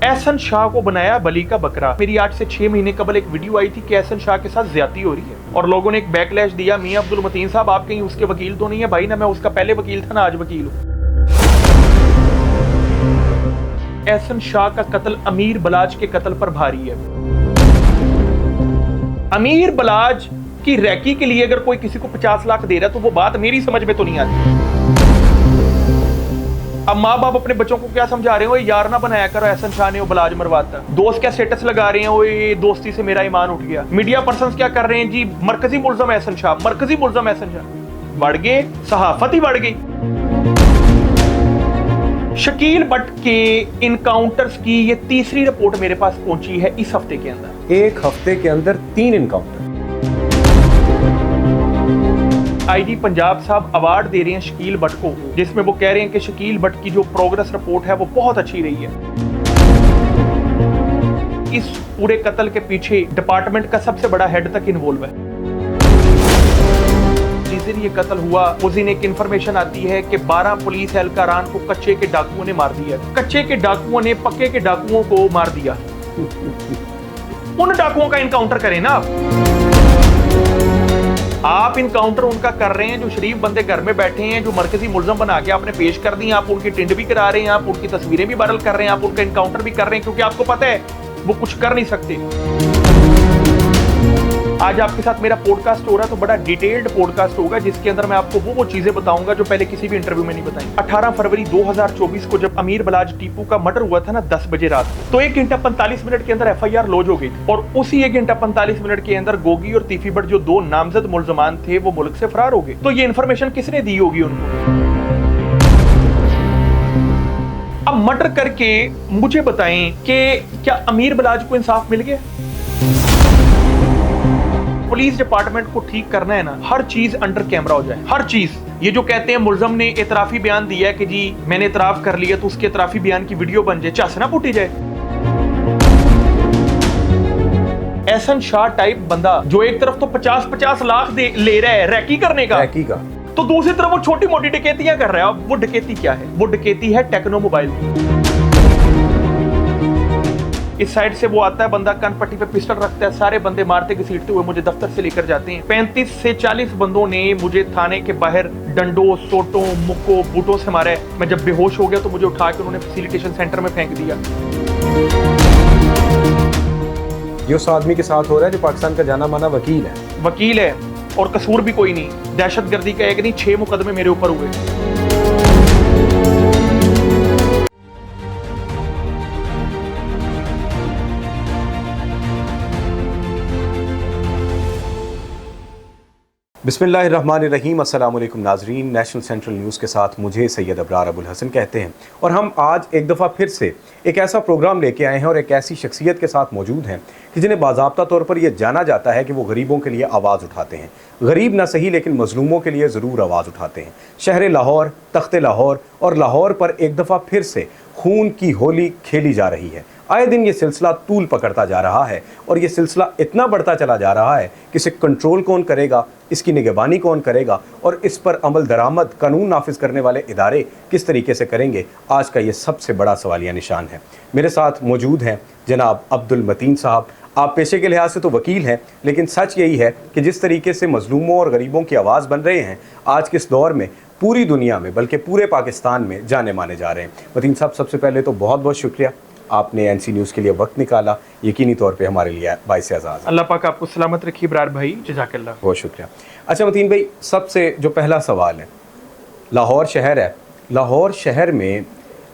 एहसन शाह को बनाया बली का बकरा। मेरी 8 से 6 महीने कबल एक वीडियो आई थी कि एहसन शाह के साथ ज्यादती हो रही है और लोगों ने एक बैकलैश दिया, मियां अब्दुल मतीन साहब आप कहीं उसके वकील तो नहीं है? भाई ना मैं उसका पहले वकील था ना आज वकील हूं। एहसन शाह का कत्ल अमीर बलाज के कत्ल पर भारी है। अमीर बलाज की रैकी के लिए अगर कोई किसी को 50 लाख दे रहा है तो वो बात मेरी समझ में तो नहीं आती। अब माँ बाप अपने बच्चों को क्या समझा रहे हो, यार ना बनाया करो, एहसन शाह ने वो बलाज मरवाता। दोस्त क्या स्टेटस लगा रहे हैं, वो ये दोस्ती से मेरा ईमान उठ गया। मीडिया पर्संस क्या कर रहे हैं जी, मरकजी मुल्ज़म एहसन शाह, मरकजी मुल्ज़म एहसन शाह। बढ़ गए, सहाफत ही बढ़ गई। शकील भट्ट के इनकाउंटर्स की ये तीसरी रिपोर्ट मेरे पास पहुंची है इस हफ्ते के अंदर। एक हफ्ते के अंदर 3 इनकाउंटर। आईजी पंजाब साहब अवार्ड दे रहे हैं शकील भट्ट को, जिसमें वो कह रहे हैं कि शकील भट्ट की जो प्रोग्रेस रिपोर्ट है वो बहुत अच्छी रही है। इस पूरे कत्ल के पीछे डिपार्टमेंट का सबसे बड़ा हेड तक इन्वॉल्व है। जिस दिन ये कत्ल हुआ उस दिन एक इंफॉर्मेशन आती है कि 12 पुलिस एहलकारान को कच्चे के डाकुओं ने मार दिया। कच्चे के डाकुओं ने पक्के के डाकुओं को मार दिया। उन डाकुओं का इनकाउंटर करें ना आप इनकाउंटर उनका कर रहे हैं जो शरीफ बंदे घर में बैठे हैं, जो मरकजी मुल्ज़म बना के आपने पेश कर दी। आप उनकी टिंड भी करा रहे हैं, आप उनकी तस्वीरें भी वायरल कर रहे हैं, आप उनका इनकाउंटर भी कर रहे हैं, क्योंकि आपको पता है वो कुछ कर नहीं सकते। आज आपके साथ मेरा पॉडकास्ट हो रहा है तो बड़ा डिटेल्ड पॉडकास्ट होगा, जिसके अंदर मैं आपको वो चीजें बताऊंगा जो पहले किसी भी इंटरव्यू में नहीं बताई। 18 फरवरी 2024 को जब अमीर बलाज टीपू का मर्डर हुआ था ना 10 बजे रात, तो 1 घंटा 45 मिनट के अंदर FIR लॉन्च हो गई थी और उसी 1 घंटा 45 मिनट के अंदर गोगी और तीफी भट्ट जो 2 नामजद मुल्ज़मान थे वो मुल्क से फरार हो गए। तो ये इन्फॉर्मेशन किसने दी होगी उनको? अब मर्डर करके मुझे बताएं कि क्या अमीर बलाज को इंसाफ मिल गया? पुलिस डिपार्टमेंट को ठीक करना है ना, हर चीज अंडर कैमरा हो जाए, हर चीज। ये जो कहते हैं मुल्ज़म ने एतराफी बयान दिया है कि जी मैंने एतराफ कर लिया, तो उसके एतराफी बयान की वीडियो बन जाए, चासना फूटी जाए। एहसन शाह टाइप बंदा जो एक तरफ तो 50-50 लाख ले रहा है रैकी करने का, तो दूसरी तरफ वो छोटी मोटी डकैतियां कर रहा है। अब वो डकैती क्या है? वो डकैती है टेक्नो मोबाइल की। इस साइड से वो आता है बंदा, कान पट्टी पे पिस्टल रखता है, सारे बंदे मारते घसीटते हुए मुझे दफ्तर से लेकर जाते हैं। 35 से 40 बंदों ने मुझे थाने के बाहर डंडों, सोटों, मुक्कों, बूटों से मारा है। मैं जब बेहोश हो गया तो मुझे उठा के उन्होंने फैसिलिटेशन सेंटर में फेंक दिया। ये उस आदमी के साथ हो रहा है जो पाकिस्तान का जाना माना वकील है और कसूर भी कोई नहीं। दहशतगर्दी का एक नहीं 6 मुकदमे मेरे ऊपर हुए। बिस्मिल्लाहिर्रहमानिर्रहीम। अस्सलाम वालेकुम नाजरीन, नेशनल सेंट्रल न्यूज़ के साथ मुझे सैयद अबरार अबुल हसन कहते हैं और हम आज एक दफ़ा फिर से एक ऐसा प्रोग्राम लेके आए हैं और एक ऐसी शख्सियत के साथ मौजूद हैं कि जिन्हें बाज़ाब्ता तौर पर यह जाना जाता है कि वो गरीबों के लिए आवाज़ उठाते हैं। गरीब ना सही लेकिन मजलूमों के लिए ज़रूर आवाज़ उठाते हैं। शहर लाहौर, तख्ते लाहौर और लाहौर पर एक दफ़ा फिर से खून की होली खेली जा रही है। आए दिन ये सिलसिला तूल पकड़ता जा रहा है और ये सिलसिला इतना बढ़ता चला जा रहा है कि इसे कंट्रोल कौन करेगा, इसकी निगरानी कौन करेगा और इस पर अमल दरामद कानून नाफिज करने वाले इदारे किस तरीके से करेंगे, आज का ये सबसे बड़ा सवालिया निशान है। मेरे साथ मौजूद हैं जनाब अब्दुल मतीन साहब। आप पेशे के लिहाज से तो वकील हैं, लेकिन सच यही है कि जिस तरीके से मजलूमों और गरीबों की आवाज़ बन रहे हैं आज के इस दौर में, पूरी दुनिया में बल्कि पूरे पाकिस्तान में जाने माने जा रहे हैं। मतीन साहब, सबसे पहले तो बहुत बहुत शुक्रिया, आपने NC न्यूज़ के लिए वक्त निकाला, यकीनी तौर पे हमारे लिए बाइस आज़ाद। अल्लाह पाक आपको सलामत रखिए इब्रार भाई, जज़ाकल्लाह। बहुत शुक्रिया। अच्छा मतीन भाई, सबसे जो पहला सवाल है, लाहौर शहर है। लाहौर शहर में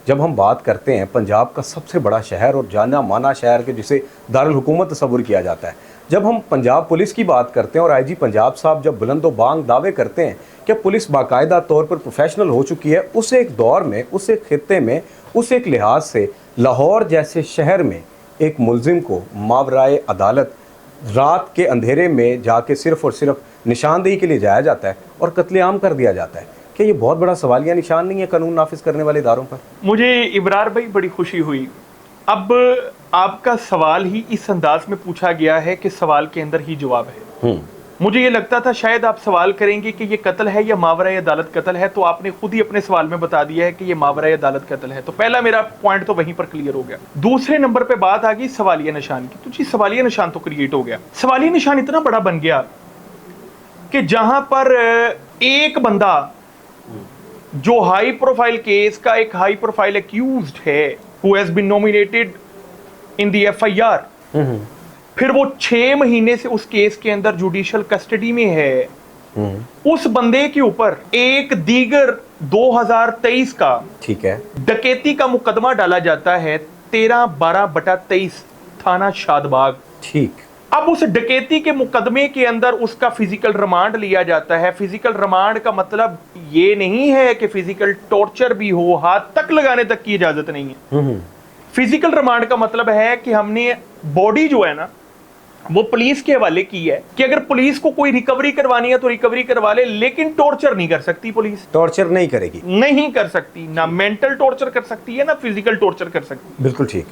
जब हम बात करते हैं, पंजाब का सबसे बड़ा शहर और जाना माना शहर के जिसे दारुल हुकूमत तस्वुर किया जाता है, जब हम पंजाब पुलिस की बात करते हैं और IG पंजाब साहब जब बुलंदो बांग दावे करते हैं कि पुलिस बाकायदा तौर पर प्रोफेशनल हो चुकी है, उस एक दौर में, उस एक खित्ते में, उस एक लिहाज से लाहौर जैसे शहर में एक मुल्जिम को मावराए अदालत रात के अंधेरे में जाके सिर्फ और सिर्फ निशानदेही के लिए जाया जाता है और कत्लेआम कर दिया जाता है। क्या ये बहुत बड़ा सवालिया निशान नहीं है कानून नाफिज करने वाले इदारों पर? मुझे इब्रार भाई बड़ी खुशी हुई। अब आपका सवाल ही इस अंदाज में पूछा गया है कि सवाल के अंदर ही जवाब है। मुझे ये लगता था शायद आप सवाल करेंगे कि ये कत्ल है या मावरा अदालत कत्ल है, तो आपने खुद ही अपने सवाल में बता दिया है कि ये मावरा अदालत कत्ल है। तो पहला मेरा पॉइंट तो वहीं पर क्लियर हो गया। दूसरे नंबर पे बात आ गई सवालिया निशान की। तो जी सवालिया निशान तो क्रिएट हो गया। सवालिया निशान इतना बड़ा बन गया कि जहां पर एक बंदा जो हाई प्रोफाइल केस का एक हाई प्रोफाइल एक्यूज्ड है, who has been nominated in the FIR, फिर वो 6 महीने से उस केस के अंदर जुडिशियल कस्टडी में है, उस बंदे के ऊपर एक दीगर 2023 का ठीक है डकैती का मुकदमा डाला जाता है 13/12/23 थाना शादबाग। ठीक। अब उस डकैती के मुकदमे के अंदर उसका फिजिकल रिमांड लिया जाता है। फिजिकल रिमांड का मतलब ये नहीं है कि फिजिकल टॉर्चर भी हो, हाथ तक लगाने तक की इजाजत नहीं है। फिजिकल रिमांड का मतलब है कि हमने बॉडी जो है ना वो पुलिस के हवाले की है कि अगर पुलिस को कोई रिकवरी करवानी है तो रिकवरी करवा ले, लेकिन टॉर्चर नहीं कर सकती पुलिस। टॉर्चर नहीं करेगी, नहीं कर सकती, ना मेंटल टॉर्चर कर सकती है ना फिजिकल टॉर्चर कर सकती। बिल्कुल ठीक।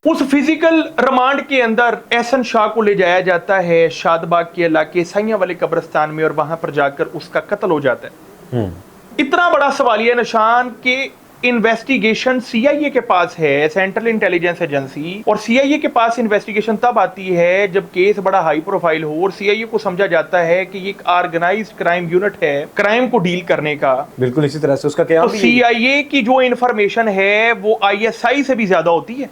उस फिजिकल रिमांड के अंदर एहसन शाह को ले जाया जाता है शादबाग के इलाके साइया वाले कब्रिस्तान में और वहां पर जाकर उसका कत्ल हो जाता है। इतना बड़ा सवालिया निशान के इन्वेस्टिगेशन सीआईए के पास है, सेंट्रल इंटेलिजेंस एजेंसी, और सीआईए के पास इन्वेस्टिगेशन तब आती है जब केस बड़ा हाई प्रोफाइल हो और सीआईए को समझा जाता है कि ये एक ऑर्गेनाइज्ड क्राइम यूनिट है क्राइम को डील करने का। बिल्कुल इसी तरह से उसका क्या तो सीआईए की जो इंफॉर्मेशन है वो आईएसआई से भी ज्यादा होती है।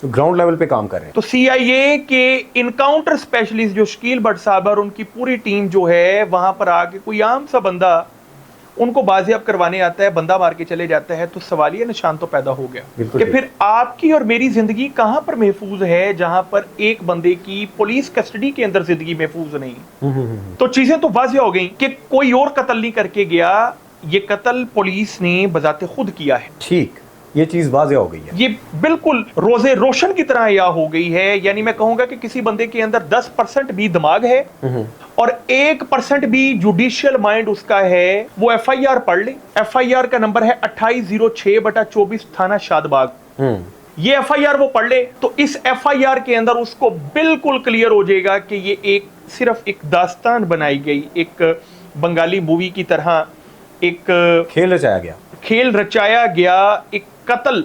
तो ग्राउंड लेवल पे काम कर रहे हैं। तो सीआईए के इनकाउंटर स्पेशलिस्ट जो शकील भट्ट साहब और उनकी पूरी टीम जो है वहां पर आके कोई आम सा बंदा उनको बाजियाब करवाने आता है, बंदा मार के चले जाता है। तो सवालिया निशान तो पैदा हो गया कि फिर आपकी और मेरी जिंदगी कहां पर महफूज है जहां पर एक बंदे की पुलिस कस्टडी के अंदर जिंदगी महफूज नहीं। तो चीजें तो वाज़िह हो गई कि कोई और कत्ल नहीं करके गया, ये कत्ल पुलिस ने बजाते खुद किया है। ठीक, ये चीज वाज़िह हो गई है। ये बिल्कुल रोजे रोशन की तरह या हो गई है। यानी मैं कहूंगा कि किसी बंदे के अंदर 10% भी दिमाग है और 1% भी जुडिशियल माइंड उसका है, वो एफआईआर पढ़ ले। एफआईआर का नंबर है 2806/24 थाना शादबाग। ये एफआईआर वो पढ़ ले तो इस एफआईआर के अंदर उसको बिल्कुल क्लियर हो जाएगा कि ये एक सिर्फ एक दास्तान बनाई गई, एक बंगाली मूवी की तरह एक खेल रचाया गया, एक कत्ल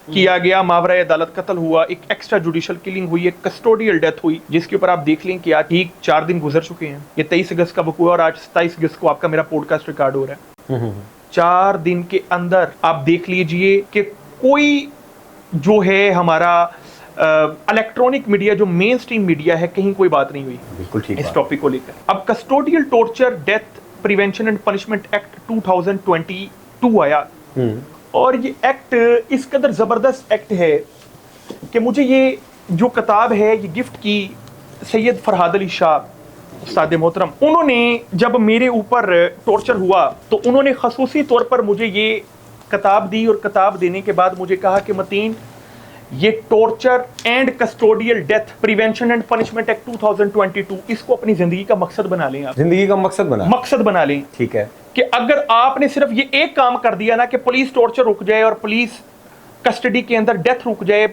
किया गया, मावरा अदालत कत्ल हुआ, एक एक्स्ट्रा जुडिशियल किलिंग हुई, एक कस्टोडियल डेथ हुई, जिसके ऊपर आप देख लें कि आज ठीक 4 दिन गुजर चुके हैं। ये 23 अगस्त का वक़्त हुआ और आज 27 अगस्त को आपका मेरा पॉडकास्ट रिकॉर्ड हो रहा है। 4 दिन के अंदर आप देख लीजिए कि कोई जो है हमारा इलेक्ट्रॉनिक मीडिया जो मेन स्ट्रीम मीडिया है, कहीं कोई बात नहीं हुई बिल्कुल ठीक इस टॉपिक को लेकर। अब custodial torture death prevention and punishment act 2022 आया और ये एक्ट इस कदर जबरदस्त एक्ट है कि मुझे ये जो किताब है ये गिफ्ट की सैयद फरहाद अली शाह उस्ताद मोहतरम, उन्होंने जब मेरे ऊपर टॉर्चर हुआ तो उन्होंने खसूसी तौर पर मुझे ये किताब दी और किताब देने के बाद मुझे कहा कि मतीन ये torture and custodial death prevention and punishment act 2022 इसको अपनी जिंदगी का मकसद बना लें। आप जिंदगी का मकसद बना लें। ठीक है कि अगर आपने सिर्फ ये एक काम कर दिया ना कि पुलिस टॉर्चर रुक जाए और पुलिस कस्टडी के अंदर डेथ रुक जाए,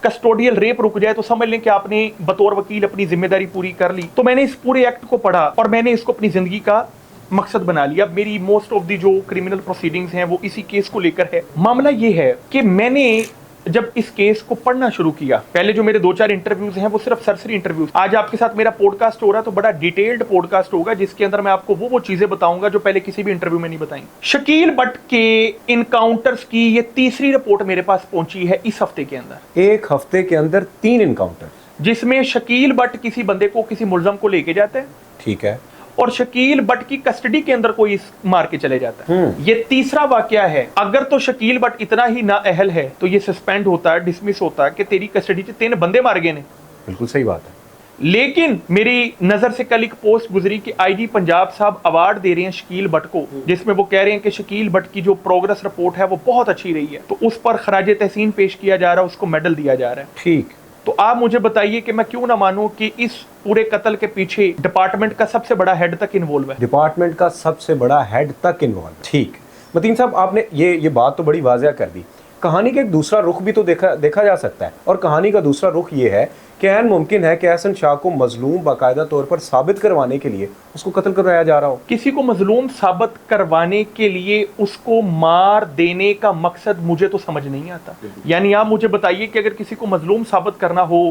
कस्टोडियल रेप रुक जाए, तो समझ लें कि आपने बतौर वकील अपनी जिम्मेदारी पूरी कर ली। तो मैंने इस पूरे एक्ट को पढ़ा और मैंने इसको अपनी जिंदगी का मकसद बना लिया। मेरी मोस्ट ऑफ दी जो क्रिमिनल प्रोसीडिंग्स हैं वो इसी केस को लेकर है। मामला ये है कि मैंने जब इस केस को पढ़ना शुरू किया, पहले जो मेरे 2-4 इंटरव्यूज हैं वो सिर्फ सरसरी इंटरव्यूज। आज आपके साथ मेरा पॉडकास्ट हो रहा है तो बड़ा डिटेल्ड पॉडकास्ट होगा जिसके अंदर मैं आपको वो चीजें बताऊंगा जो पहले किसी भी इंटरव्यू में नहीं बताई। शकील भट्ट के इनकाउंटर्स की ये तीसरी रिपोर्ट मेरे पास पहुंची है इस हफ्ते के अंदर। एक हफ्ते के अंदर 3 इनकाउंटर, जिसमें शकील भट्ट किसी बंदे को, किसी मुलजम को लेके जाते हैं, ठीक है, और शकील भट्ट की कस्टडी के अंदर कोई मार के चले जाता है। ये तीसरा वाकया है। अगर तो शकील भट्ट इतना ही नाअहल है तो ये सस्पेंड होता है, डिसमिस होता है कि तेरी कस्टडी से 3 बंदे मार गए ने। बिल्कुल सही बात है। लेकिन मेरी नजर से कल एक पोस्ट गुजरी कि आईजी पंजाब साहब अवार्ड दे रहे हैं शकील भट्ट को, जिसमें वो कह रहे हैं कि शकील भट्ट की जो प्रोग्रेस रिपोर्ट है वो बहुत अच्छी रही है, तो उस पर खराजे तहसीन पेश किया जा रहा है, उसको मेडल दिया जा रहा है। ठीक, तो आप मुझे बताइए कि मैं क्यों ना मानूं कि इस पूरे कत्ल के पीछे डिपार्टमेंट का सबसे बड़ा हेड तक इन्वॉल्व है। डिपार्टमेंट का सबसे बड़ा हेड तक इन्वॉल्व। ठीक, मतीन साहब आपने ये बात तो बड़ी वाज़िह कर दी। कहानी का एक दूसरा रुख भी तो देखा जा सकता है, और कहानी का दूसरा रुख ये है क्या मुमकिन है कि एहसन शाह को मजलूम बाकायदा तौर पर साबित करवाने के लिए उसको कत्ल करवाया जा रहा हो? किसी को मजलूम साबित करवाने के लिए उसको मार देने का मकसद मुझे तो समझ नहीं आता। यानी आप मुझे बताइए कि अगर किसी को मजलूम साबित करना हो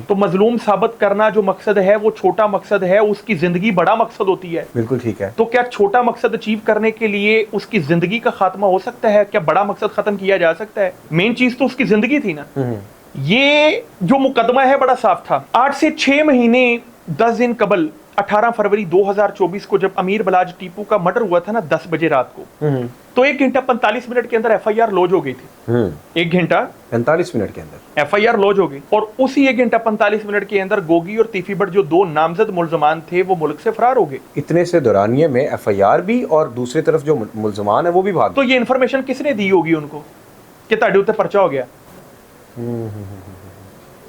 तो मजलूम साबित करना जो मकसद है वो छोटा मकसद है, उसकी जिंदगी बड़ा मकसद होती है। बिल्कुल ठीक है। तो क्या छोटा मकसद अचीव करने के लिए उसकी जिंदगी का खात्मा हो सकता है? क्या बड़ा मकसद खत्म किया जा सकता है? मेन चीज तो उसकी जिंदगी थी ना। ये जो मुकदमा है बड़ा साफ था। 8 से 6 महीने 10 दिन कबल 18 फरवरी 2024 को जब अमीर बलाज टीपू का मर्डर हुआ था ना 10 बजे रात को, तो 1 घंटा 45 मिनट के अंदर FIR लॉन्च हो गई थी। 1 घंटा 45 मिनट के अंदर FIR लॉन्च हो गई और उसी 1 घंटा 45 मिनट के अंदर गोगी और तीफी बट जो 2 नामजद मुल्जमान थे वो मुल्क से फरार हो गए। इतने से दौरानिये में FIR भी और दूसरी तरफ जो मुल्जमान है वो भी भाग। तो ये इन्फॉर्मेशन किसने दी होगी उनको कि ताड़े उत्ते पर्चा हो गया?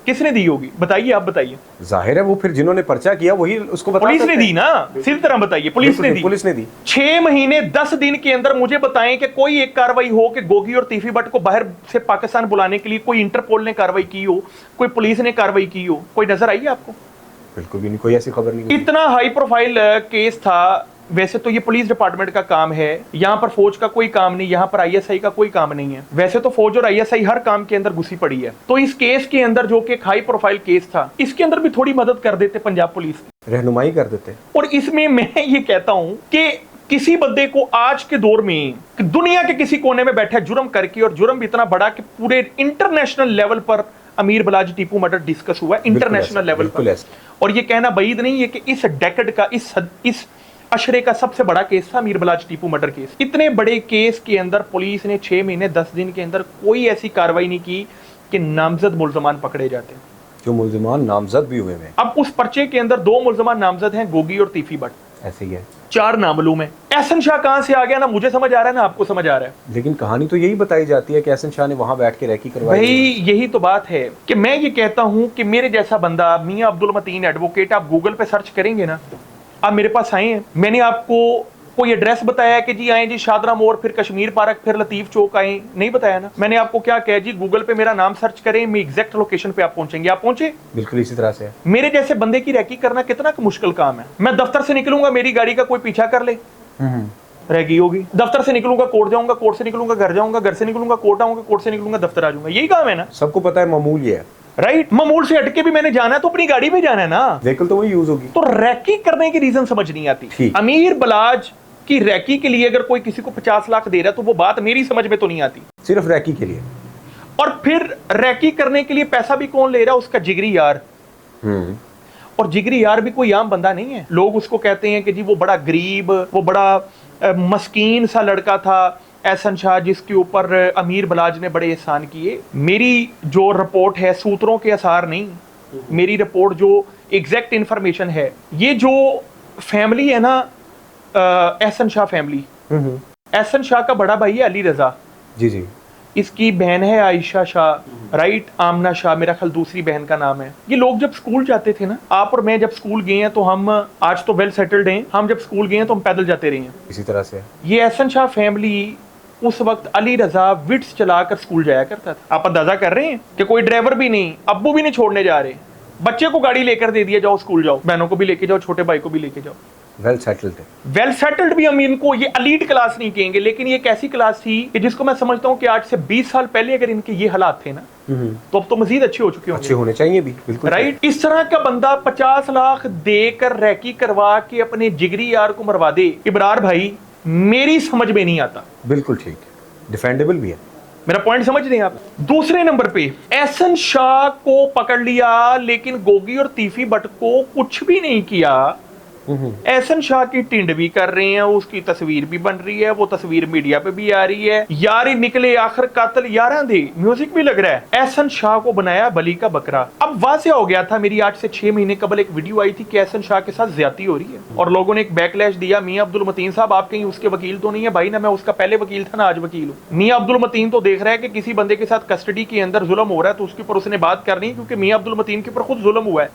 किसने दी होगी? बताइए, आप बताइए। जाहिर है वो फिर जिन्होंने पर्चा किया वही उसको बता पुलिस ने दी ना, सीधी तरह बताइए। पुलिस ने दी 6 महीने 10 दिन के अंदर मुझे बताएं कि कोई एक कार्रवाई हो कि गोगी और तीफी बट को बाहर से पाकिस्तान बुलाने के लिए कोई इंटरपोल ने कार्रवाई की हो, कोई पुलिस ने कार्रवाई की हो, कोई नजर आई है आपको? बिल्कुल भी नहीं, कोई ऐसी खबर नहीं। इतना हाई प्रोफाइल केस था। वैसे तो ये पुलिस डिपार्टमेंट का काम है, यहाँ पर फौज का कोई काम नहीं, यहाँ पर ISI का कोई काम नहीं है। वैसे तो फौज और ISI हर काम के अंदर घुसी पड़ी है। तो इस केस के अंदर जो कि एक हाई प्रोफाइल केस था, इसके अंदर भी थोड़ी मदद कर देते पंजाब पुलिस, रहनुमाई कर देते। और इसमें मैं ये कहता हूं कि किसी बंदे को आज के दौर में दुनिया के किसी कोने में बैठा जुर्म करके, और जुर्म भी इतना बड़ा कि पूरे इंटरनेशनल लेवल पर अमीर बलाज टीपू मर्डर डिस्कस हुआ इंटरनेशनल लेवल पर, और ये कहना बैद नहीं है कि इस डेकेड का इस अशरे का सबसे बड़ा केस था अमीर बलाज टीपू मर्डर केस। इतने बड़े केस के अंदर पुलिस ने 6 महीने 10 दिन के अंदर कोई ऐसी कार्रवाई नहीं की कि नामजद मुल्जमान पकड़े जाते, जो मुल्जमान नामजद भी हुए हैं। अब उस पर्चे के अंदर 2 मुल्जमान नामजद हैं, गोगी और तीफी बट, ऐसे ही है। 4 नामालूम है। एहसन शाह कहां से आ गया ना मुझे समझ आ रहा है ना आपको समझ आ रहा है। लेकिन कहानी तो यही बताई जाती है कि एहसन शाह ने वहां बैठ के रैकी करवाई। भाई यही तो बात है कि मैं ये कहता हूं कि मेरे जैसा बंदा मियां अब्दुल मतीन एडवोकेट, आप गूगल पे सर्च करेंगे ना, आप मेरे पास आए हैं, मैंने आपको कोई एड्रेस बताया कि जी आए जी शादरा मोड़, फिर कश्मीर पार्क, फिर लतीफ चौक आए? नहीं बताया ना। मैंने आपको क्या कहा जी गूगल पे मेरा नाम सर्च करें, मैं एग्जैक्ट लोकेशन पे आप पहुंचेंगे। आप पहुंचे? बिल्कुल इसी तरह से। मेरे जैसे बंदे की रैकी करना कितना मुश्किल काम है। मैं दफ्तर से निकलूंगा, मेरी गाड़ी का कोई पीछा कर ले, रैकी होगी। दफ्तर से निकलूंगा कोर्ट जाऊंगा, कोर्ट से निकलूंगा घर जाऊंगा, घर से निकलूंगा कोर्ट आऊंगा, कोर्ट से निकलूंगा दफ्तर आ जाऊंगा। यही काम है ना, सबको पता है, मामूल ये है। राइट। मामूल से हटके भी मैंने जाना है तो अपनी गाड़ी में जाना है ना, व्हीकल तो वही यूज होगी। तो रैकी करने की रीजन समझ नहीं आती। अमीर बलाज की रैकी के लिए अगर कोई किसी को 50 लाख दे रहा है तो वो बात मेरी समझ में तो नहीं आती। सिर्फ रैकी के लिए। और फिर रैकी करने के लिए पैसा भी कौन ले रहा है? उसका जिगरी यार। और जिगरी यार भी कोई आम बंदा नहीं है। लोग उसको कहते हैं कि जी वो बड़ा गरीब, वो बड़ा मस्कीन सा लड़का था एहसन शाह, जिसके ऊपर अमीर बलाज ने बड़े एहसान किए। मेरी जो रिपोर्ट है सूत्रों के आसार नहीं, मेरी रिपोर्ट जो एग्जैक्ट इंफॉर्मेशन है, ये जो फैमिली है ना एहसन शाह फैमिली, एहसन शाह का बड़ा भाई है अली रजा, जी जी, इसकी बहन है आयशा शाह, राइट, आमना शाह मेरा ख्याल दूसरी बहन का नाम है। ये लोग जब स्कूल जाते थे ना, आप और मैं जब स्कूल गए हैं तो हम आज तो वेल सेटल्ड हैं, हम जब स्कूल गए हैं तो हम पैदल जाते रहे हैं। इसी तरह से ये एहसन शाह फैमिली उस वक्त अली रजा विट्स चलाकर स्कूल जाया करता था। आप अंदाजा कर रहे हैं कि कोई ड्राइवर भी नहीं, अब्बू भी नहीं छोड़ने जा रहे, बच्चे को गाड़ी लेकर दे दिया, जाओ स्कूल जाओ, बहनों को भी लेके जाओ, छोटे भाई को भी लेके जाओ। वेल सेटल्ड है। वेल सेटल्ड भी हम इनको ये एलीट क्लास नहीं कहेंगे, लेकिन ये एक ऐसी क्लास थी कि जिसको मैं समझता हूँ कि आज से 20 साल पहले अगर इनके ये हालात थे ना तो अब तो मजीद अच्छे हो चुके होंगे। अच्छे होने चाहिए भी, बिल्कुल राइट। इस तरह का बंदा 50 लाख देकर रैकी करवा के अपने जिगरी यार को मरवा दे, इब्रार भाई मेरी समझ में नहीं आता। बिल्कुल ठीक, डिफेंडेबल भी है। मेरा पॉइंट समझ रहे हैं आप। दूसरे नंबर पे एहसन शाह को पकड़ लिया, लेकिन गोगी और तीफी बट को कुछ भी नहीं किया। एहसन शाह की टिंड भी कर रहे हैं, उसकी तस्वीर भी बन रही है, वो तस्वीर मीडिया पे भी आ रही है। यार ही निकले आखिर कातिल यारां दे, म्यूजिक भी लग रहा है। एहसन शाह को बनाया बली का बकरा। अब वाज़ेह हो गया था, मेरी 8 से 6 महीने कबल एक वीडियो आई थी कि एहसन शाह के साथ ज्यादती हो रही है, और लोगों ने एक बैकलैश दिया, मियां अब्दुल मतीन साहब आप कहीं उसके वकील तो नहीं है? भाई ना मैं उसका पहले वकील था ना आज वकील हूँ। मियां अब्दुल मतीन तो देख रहा है कि किसी बंदे के साथ कस्टडी के अंदर जुल्म हो रहा है तो उसके ऊपर उसने बात करनी, क्योंकि मियां अब्दुल मतीन के ऊपर खुद जुल्म हुआ है,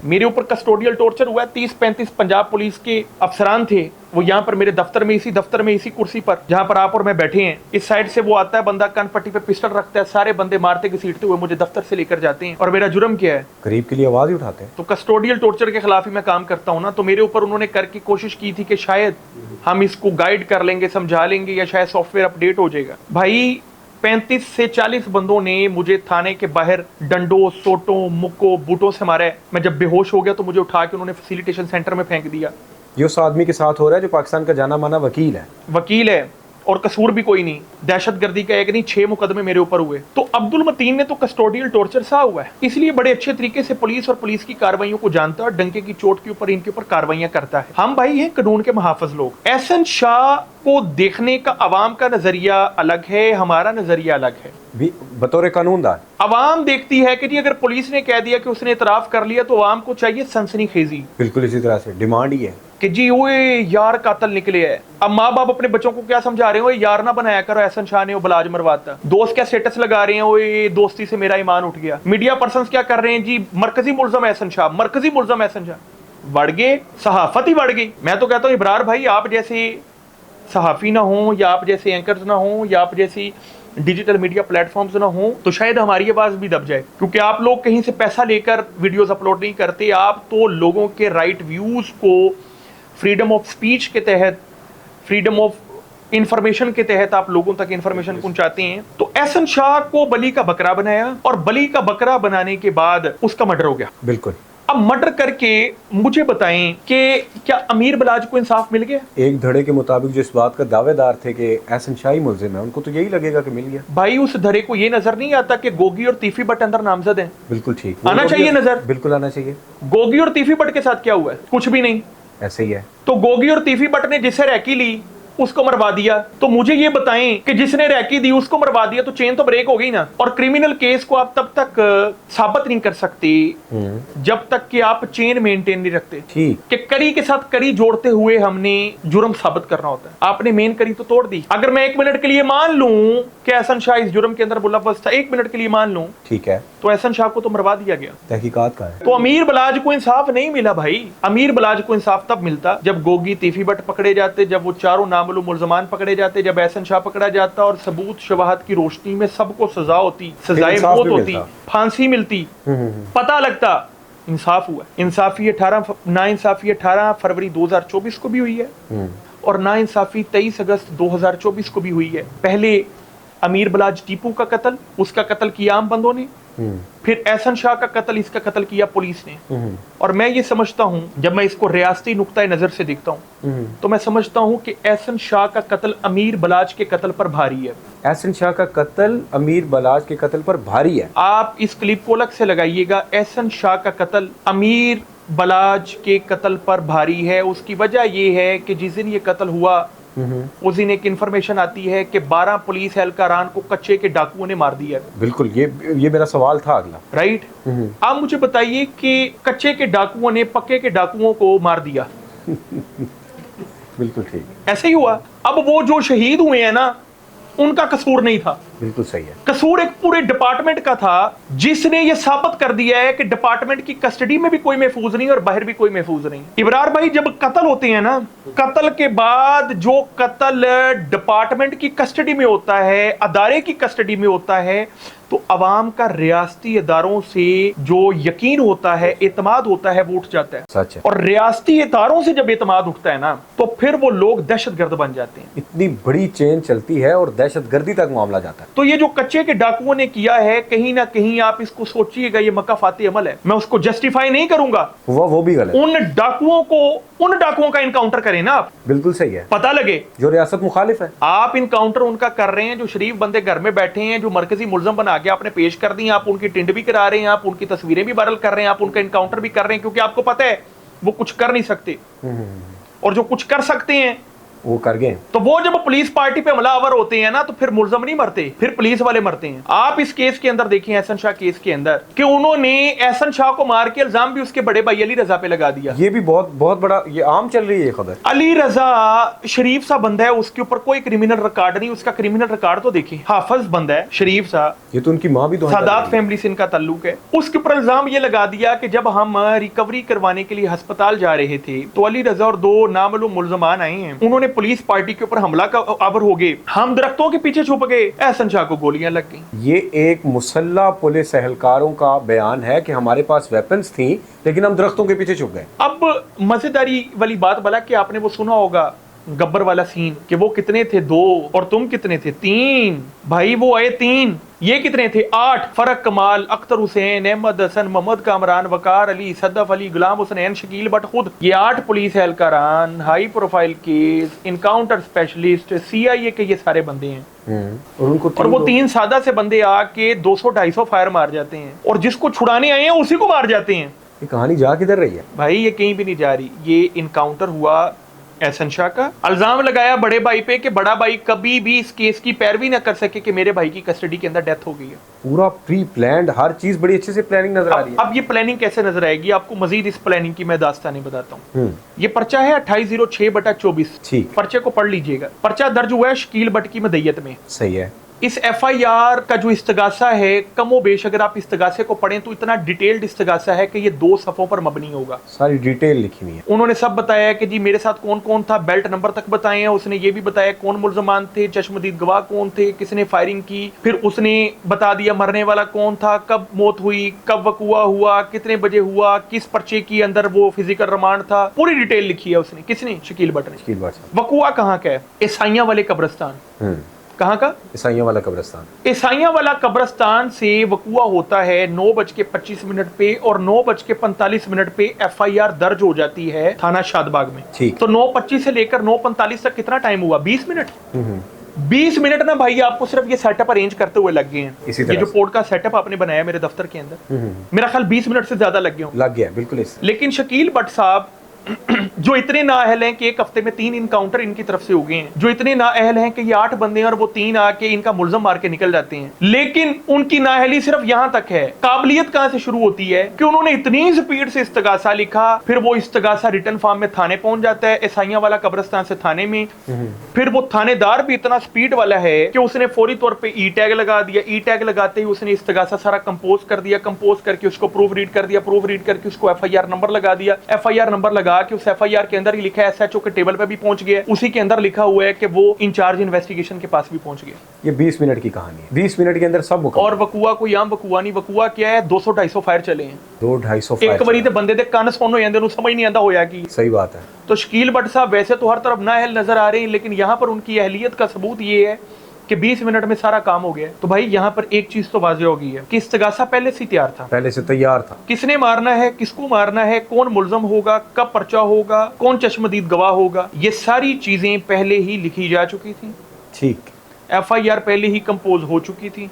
मेरे ऊपर कस्टोडियल टॉर्चर हुआ है, 30-35 35 पंजाब पुलिस के अफसरान थे, वो यहाँ पर मेरे दफ्तर में, इसी कुर्सी पर जहाँ पर आप और मैं बैठे हैं, इस साइड से वो आता है बंदा, कान पट्टी पे पिस्टल रखता है, सारे बंदे मारते घसीटते हुए मुझे दफ्तर से लेकर जाते हैं। और मेरा जुर्म क्या है? करीब के लिए आवाज ही उठाते हैं। तो कस्टोडियल टॉर्चर के खिलाफ ही मैं काम करता हूँ ना, तो मेरे ऊपर उन्होंने करके कोशिश की थी कि शायद हम इसको गाइड कर लेंगे, समझा लेंगे, या शायद सॉफ्टवेयर अपडेट हो जाएगा। भाई 35 से 40 बंदों ने मुझे थाने के बाहर डंडों, सोटों, मुक्कों, बूटों से मारा है। मैं जब बेहोश हो गया तो मुझे उठा के उन्होंने फैसिलिटेशन सेंटर में फेंक दिया। ये उस आदमी के साथ हो रहा है जो पाकिस्तान का जाना माना वकील है और कसूर भी कोई नहीं। दहशतगर्दी का एक नहीं 6 मुकदमे मेरे ऊपर हुए। तो अब्दुल मतीन ने तो कस्टोडियल टॉर्चर सहा हुआ है, इसलिए बड़े अच्छे तरीके से पुलिस और पुलिस की कार्रवाइयों को जानता है और डंके की चोट के ऊपर इनके ऊपर कार्रवाइयां करता है। हम भाई हैं कानून के मुहाफिज लोग। एहसन शाह को देखने का अवाम का नजरिया अलग है, हमारा नजरिया अलग है। बतौर कानूनदार अवाम देखती है कि जी अगर पुलिस ने कह दिया कि उसने इतराफ कर लिया तो अवाम को चाहिए सनसनीखेजी। बिल्कुल इसी तरह से डिमांड ही है कि जी ओए यार कातल निकले है। अब माँ बाप अपने बच्चों को क्या समझा रहे हो, यार ना बनाया करो, एहसन शाह ने वो बलाज मरवाता। दोस्त क्या स्टेटस लगा रहे हैं, ओए दोस्ती से मेरा ईमान उठ गया। मीडिया पर्संस क्या कर रहे हैं जी, मरकजी मुल्ज़म एहसन शाह, मरकजी मुल्ज़म एहसन शाह। बढ़ गए, सहाफत ही बढ़ गई। मैं तो कहता हूँ इब्रार भाई, आप जैसे सहाफ़ी ना हो, या आप जैसे एंकर्स ना हो, या आप जैसी डिजिटल मीडिया प्लेटफॉर्म्स ना हो, तो शायद हमारी आवाज़ भी दब जाए। क्योंकि आप लोग कहीं से पैसा लेकर वीडियोस अपलोड नहीं करते, आप तो लोगों के राइट व्यूज़ को फ्रीडम ऑफ स्पीच के तहत, फ्रीडम ऑफ इंफॉर्मेशन के तहत आप लोगों तक इंफॉर्मेशन पहुंचाते हैं। तो एहसन शाह को बली का बकरा बनाया, और बली का बकरा बनाने के बाद उसका मर्डर हो गया। बिल्कुल। अब मर्डर करके मुझे बताएं कि क्या अमीर बलाज को इंसाफ मिल गया? एक धड़े के मुताबिक जो इस बात का दावेदार थे कि एहसन शाह ही मुल्जिम है, उनको तो यही लगेगा कि मिल गया। भाई उस धड़े को ये नजर नहीं आता कि गोगी और तीफी भट्ट अंदर नामजद हैं। बिल्कुल ठीक, आना चाहिए नजर, बिल्कुल आना चाहिए। गोगी और तीफी भट्ट के साथ क्या हुआ है? कुछ भी नहीं, ऐसे ही है। तो गोगी और तीफी भट्ट ने जिससे रैकी ली उसको मरवा दिया। तो मुझे ये बताएं कि जिसने रैकी दी उसको मरवा दिया, तो चेन तो ब्रेक हो गई ना। और क्रिमिनल केस को आप तब तक साबित नहीं कर सकते जब तक कि आप चेन मेंटेन नहीं रखते। ठीक, कि करी के साथ करी जोड़ते हुए हमने जुर्म साबित करना होता है। आपने मेन करी तो तोड़ दी। अगर मैं 1 मिनट के लिए मान लूं कि एहसन शाह इस जुर्म के अंदर मुलव्वस था, 1 मिनट के लिए मान लूं, ठीक है, तो एहसन शाह को तो मरवा दिया गया। तहकीकात का है। तो अमीर बलाज को इंसाफ नहीं मिला भाई। अमीर बलाज को इंसाफ तब मिलता जब गोगी, तीफी भट्ट पकड़े जाते, जब वो चारों नामालूम मुल्ज़मान पकड़े जाते, जब एहसन शाह पकड़ा जाता और सबूत शवाहद की रोशनी में सबको सजा होती, सजाए मौत होती, फांसी मिलती, पता लगता इंसाफ हुआ। इंसाफी 18 फरवरी 2024 को भी हुई है, और नाइंसाफी 23 अगस्त 2024 को भी हुई है। पहले अमीर बलाज टीपू का कत्ल, उसका कत्ल किया आम बंदों ने, फिर एहसन शाह का कत्ल, इसका कत्ल किया पुलिस ने। और मैं ये समझता हूँ, जब मैं इसको रियासती नुक्ता नजर से देखता हूँ, तो मैं समझता हूँ कि एहसन शाह का कत्ल अमीर बलाज के कत्ल पर भारी है। एहसन शाह का कत्ल अमीर बलाज के कत्ल पर भारी है। आप इस क्लिप को अलग से लगाइएगा। एहसन शाह का कत्ल अमीर बलाज के कत्ल पर भारी है। उसकी वजह यह है कि जिस दिन ये कत्ल हुआ उस दिन एक इंफॉर्मेशन आती है कि 12 पुलिस एहलकारान को कच्चे के डाकुओं ने मार दिया। बिल्कुल, ये मेरा सवाल था अगला। राइट, आप मुझे बताइए कि कच्चे के डाकुओं ने पक्के के डाकुओं को मार दिया। बिल्कुल ठीक, ऐसे ही हुआ। अब वो जो शहीद हुए हैं ना, उनका कसूर नहीं था। बिल्कुल सही है। कसूर एक पूरे डिपार्टमेंट का था, जिसने ये साबित कर दिया है कि डिपार्टमेंट की कस्टडी में भी कोई महफूज नहीं और बाहर भी कोई महफूज नहीं। इब्रार भाई, जब कत्ल होते हैं ना, कत्ल के बाद जो कत्ल डिपार्टमेंट की कस्टडी में होता है, अदारे की कस्टडी में होता है, तो अवाम का रियासती इदारों से जो यकीन होता है, एतमाद होता है, वो उठ जाता है। सच है। और रियासती इदारों से जब एतमाद उठता है ना, तो फिर वो लोग दहशतगर्द बन जाते हैं। इतनी बड़ी चेन चलती है और दहशतगर्दी तक मामला जाता है। तो ये जो कच्चे के डाकुओं ने किया है, कहीं ना कहीं आप इसको सोचिएगा, ये मकाफाती अमल है। मैं उसको जस्टिफाई नहीं करूंगा, वो भी गलत। उन डाकुओं का इनकाउंटर करें ना आप। बिल्कुल सही है, पता लगे जो रियासत मुखालिफ है। आप इनकाउंटर उनका कर रहे हैं जो शरीफ बंदे घर में बैठे हैं, जो मरकजी मुल्ज़म बना के आपने पेश कर दी, आप उनकी टिंड भी करा रहे हैं, आप उनकी तस्वीरें भी वायरल कर रहे हैं, आप उनका इनकाउंटर भी कर रहे हैं, क्योंकि आपको पता है वो कुछ कर नहीं सकते, और जो कुछ कर सकते हैं वो कर गए। तो वो जब पुलिस पार्टी पे हमलावर होते हैं ना, तो फिर मुलजम नहीं मरते, फिर पुलिस वाले मरते हैं। आप इस केस के अंदर देखिए, एहसन शाह केस के अंदर, कि उन्होंने एहसन शाह को मार के इल्जाम भी उसके बड़े भाई अली रजा पे लगा दिया। ये भी बहुत बहुत बड़ा, ये आम चल रही है खबर। अली रजा शरीफ सा बंदा है, उसके ऊपर कोई क्रिमिनल रिकॉर्ड नहीं, उसका क्रिमिनल रिकॉर्ड तो देखिए, हाफिज बंदा है शरीफ सा, ये तो उनकी माँ भी तो सादात फैमिली से इनका ताल्लुक है। उसके ऊपर इल्जाम ये लगा दिया कि जब हम रिकवरी करवाने के लिए अस्पताल जा रहे थे तो अली रजा और दो नामालूम मुलजमान आए हैं, उन्होंने पुलिस पार्टी के ऊपर हमला का आवर हो गए, हम दरख्तों के पीछे छुप गए, एहसन शाह को गोलियां लग गई। ये एक मुसल्ला पुलिस एहलकारों का बयान है कि हमारे पास वेपन्स थी लेकिन हम दरख्तों के पीछे छुप गए। अब मजेदारी वाली बात भला कि आपने वो सुना होगा गब्बर वाला सीन, कि वो कितने थे 2 और तुम कितने थे 3, भाई वो आए 3, ये कितने थे 8, फरक कमाल, अख्तर हुसैन, अहमद हसन, मोहम्मद कामरान, वकार अली, सदफ अली, गुलाम हुसैन, शकील बट खुद, ये 8 पुलिस एहलकारान, high profile case, encounter specialist, CIA के ये सारे बंदे हैं। और वो 3 सादा से बंदे आके 200-250 फायर मार जाते हैं, और जिसको छुड़ाने आए हैं उसी को मार जाते हैं। ये कहानी जा किधर रही है भाई? ये कहीं भी नहीं जा रही। ये इनकाउंटर हुआ एहसन शाह का, इल्जाम लगाया बड़े भाई पे कि बड़ा भाई कभी भी इस केस की पैरवी ना कर सके कि मेरे भाई की कस्टडी के अंदर डेथ हो गई है। पूरा प्री प्लान्ड, हर चीज बड़ी अच्छे से प्लानिंग नजर आ रही है। अब ये प्लानिंग कैसे नजर आएगी आपको, मजीद इस प्लानिंग की मैं दास्तानी बताता हूँ। ये पर्चा है 2806/24, ठीक, पर्चे को पढ़ लीजिएगा। पर्चा दर्ज हुआ है शकील बट की मदय्यत में। सही है। इस FIR का जो इस्तगासा है, कमो बेश अगर आप इस्तगासे को पढ़ें तो इतना डिटेल्ड इस्तगासा है कि ये 2 सफ़ों पर मबनी होगा। सारी डिटेल लिखी हुई है। उन्होंने सब बताया कि जी मेरे साथ कौन कौन था, बेल्ट नंबर तक बताए हैं, उसने ये भी बताया कौन मुल्जमान थे, चश्मदीद गवाह कौन थे, किसने फायरिंग की, फिर उसने बता दिया मरने वाला कौन था, कब मौत हुई, कब वकुआ हुआ, कितने बजे हुआ, किस पर्चे के अंदर वो फिजिकल रिमांड था, पूरी डिटेल लिखी है उसने। किसने? शकील बट ने। शकील बट। वकुआ कहाँ का है? ईसाइयां वाले कब्रिस्तान। कहाँ का? ईसाइयों वाला कब्रिस्तान। ईसाइयां वाला कब्रिस्तान से वकुआ होता है 9:25 पे, और 9:45 पे FIR दर्ज हो जाती है थाना शादबाग में। ठीक। तो 9:25 से लेकर 9:45 तक कितना टाइम हुआ? 20 मिनट। 20 मिनट ना भाई आपको सिर्फ ये सेटअप अरेंज करते हुए लग गए हैं। ये जो पोर्ट का सेटअप आपने बनाया मेरे दफ्तर के अंदर, मेरा ख्याल 20 मिनट से ज्यादा लग गए होंगे। लग गया बिल्कुल। लेकिन शकील बट साहब जो इतने नाअहल हैं कि एक हफ्ते में 3 इनकाउंटर इनकी तरफ से हो गए हैं, जो इतने नाअहल हैं कि ये 8 बंदे हैं और वो 3 आके इनका मुल्जम मार के निकल जाते हैं, लेकिन उनकी नाअहली सिर्फ यहां तक है। काबिलियत कहां से शुरू होती है कि उन्होंने इतनी स्पीड से इस्तगासा लिखा, फिर वो इस्तगासा रिटर्न फॉर्म में थाने पहुंच जाता है, ईसाइयां वाला कब्रिस्तान से थाने में। फिर वो थानेदार भी इतना स्पीड वाला है कि उसने फौरी तौर पर ई टैग लगा दिया। ई टैग लगाते ही उसने इस्तगासा सारा कंपोज कर दिया, कंपोज करके उसको प्रूफ रीड कर दिया, प्रूफ रीड करके उसको FIR नंबर लगा दिया। FIR नंबर लगा के उस FIR के अंदर ही लिखा है, SHO के टेबल पे भी पहुंच गया, उसी के अंदर लिखा हुआ है कि वो इंचार्ज इन्वेस्टिगेशन के पास भी पहुंच गया। ये 20 मिनट की कहानी है। 20 मिनट के अंदर सब मुकम्मल। और वकुआ कोई आम वकुआ नहीं, वकुआ क्या है, 200-250 फायर चले हैं। 200-250 फायर। एक बारी ते बंदे दे कान सुन हो जांदे, उन्हें समझ नहीं आंदा होया की। सही बात है। तो शकील बट साहब वैसे तो हर तरफ नाअहल नजर आ रहे हैं, लेकिन यहाँ पर उनकी अहलियत का सबूत ये है कि 20 मिनट में सारा काम हो गया। तो भाई यहाँ पर एक चीज तो वाज़ेह हो गई है कि इस्तगासा पहले से तैयार था, पहले से तैयार था। किसने मारना है, किसको मारना है, कौन मुल्जम होगा, कब पर्चा होगा, कौन चश्मदीद गवाह होगा, ये सारी चीजें पहले ही लिखी जा चुकी थी। ठीक। FIR पहले ही कंपोज हो चुकी थी,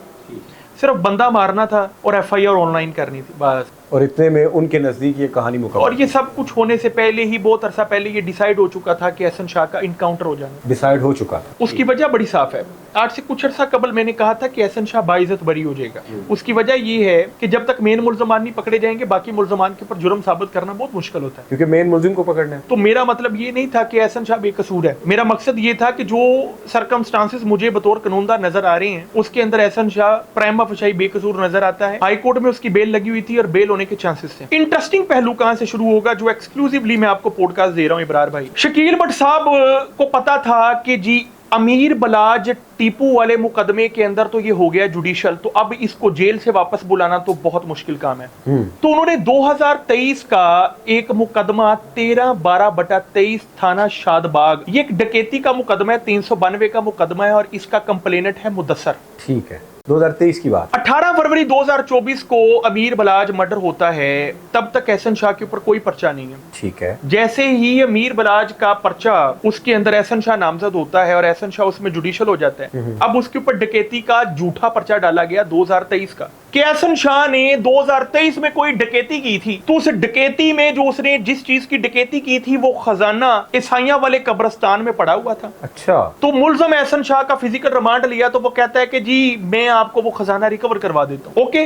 सिर्फ बंदा मारना था और FIR ऑनलाइन करनी थी बस। और इतने में उनके नजदीक ये कहानी मुकम्मल। और ये सब कुछ होने से पहले ही, बहुत अरसा पहले ये डिसाइड हो चुका था कि एहसन शाह का इनकाउंटर हो जाना। डिसाइड हो चुका था। उसकी वजह बड़ी साफ है। आज से कुछ अर्सा कबल मैंने कहा था कि एहसन शाह बाइज्जत बरी हो जाएगा। उसकी वजह ये है कि जब तक मेन मुल्जमान नहीं पकड़े जाएंगे, बाकी मुल्जमान के ऊपर जुर्म साबित करना बहुत मुश्किल होता है, क्योंकि मेन मुल्जिम को पकड़ना है। तो मेरा मतलब ये नहीं था कि एहसन शाह बेकसूर है। मेरा मकसद ये था कि जो सरकमस्टांसेस मुझे बतौर कानूनदार नजर आ रहे हैं, उसके अंदर एहसन शाह प्राइमा फशाई बेकसूर नजर आता है। हाई कोर्ट में उसकी बेल लगी हुई थी और बेल होने के चांसेस थे। इंटरेस्टिंग पहलू कहां से शुरू होगा, जो एक्सक्लूसिवली मैं आपको पॉडकास्ट दे रहा हूं इब्रार भाई। शकील बट साहब को पता था कि जी अमीर बलाज टीपू वाले मुकदमे के अंदर तो ये हो गया जुडिशल, तो अब इसको जेल से वापस बुलाना तो बहुत मुश्किल काम है। तो उन्होंने 2023 का एक मुकदमा 13/12/23 थाना शादबाग, ये एक डकैती का मुकदमा है, 392 का मुकदमा है और इसका कंप्लेनेंट है मुदस्सर। ठीक है, 2023 की बात। 18 फरवरी 2024 को अमीर बलाज मर्डर होता है, तब तक एहसन शाह के ऊपर कोई पर्चा नहीं है। ठीक है। जैसे ही अमीर बलाज का पर्चा, उसके अंदर एहसन शाह नामजद होता है और एहसन शाह उसमें जुडिशल हो जाता है। अब उसके ऊपर डकैती का झूठा पर्चा डाला गया 2023 का। कि एहसन शाह ने 2023 में कोई डकैती की थी, तो उस डकैती में जो उसने जिस चीज की डकैती की थी वो खजाना ईसाइयां वाले कब्रिस्तान में पड़ा हुआ था। अच्छा, तो मुलजम एहसन शाह का फिजिकल रिमांड लिया तो वो कहता है कि जी मैं आपको वो खजाना रिकवर करवा देता हूँ। ओके,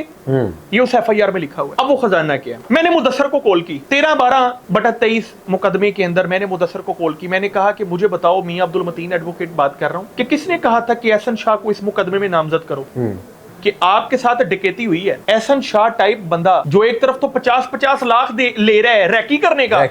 ये उस FIR में लिखा हुआ है। अब वो खजाना क्या है? मैंने मुदस्सर को कॉल की 13/12/23 मुकदमे के अंदर। मैंने मुदस्सर को कॉल की, मैंने कहा कि मुझे बताओ, मियां अब्दुल मतीन एडवोकेट बात कर रहा हूँ, कि किसने कहा था कि एहसन शाह को इस मुकदमे में नामजद करो, कि आपके साथ डकैती हुई है। एहसन शाह टाइप बंदा जो एक तरफ तो 50-50 लाख ले रहा है रैकी करने का,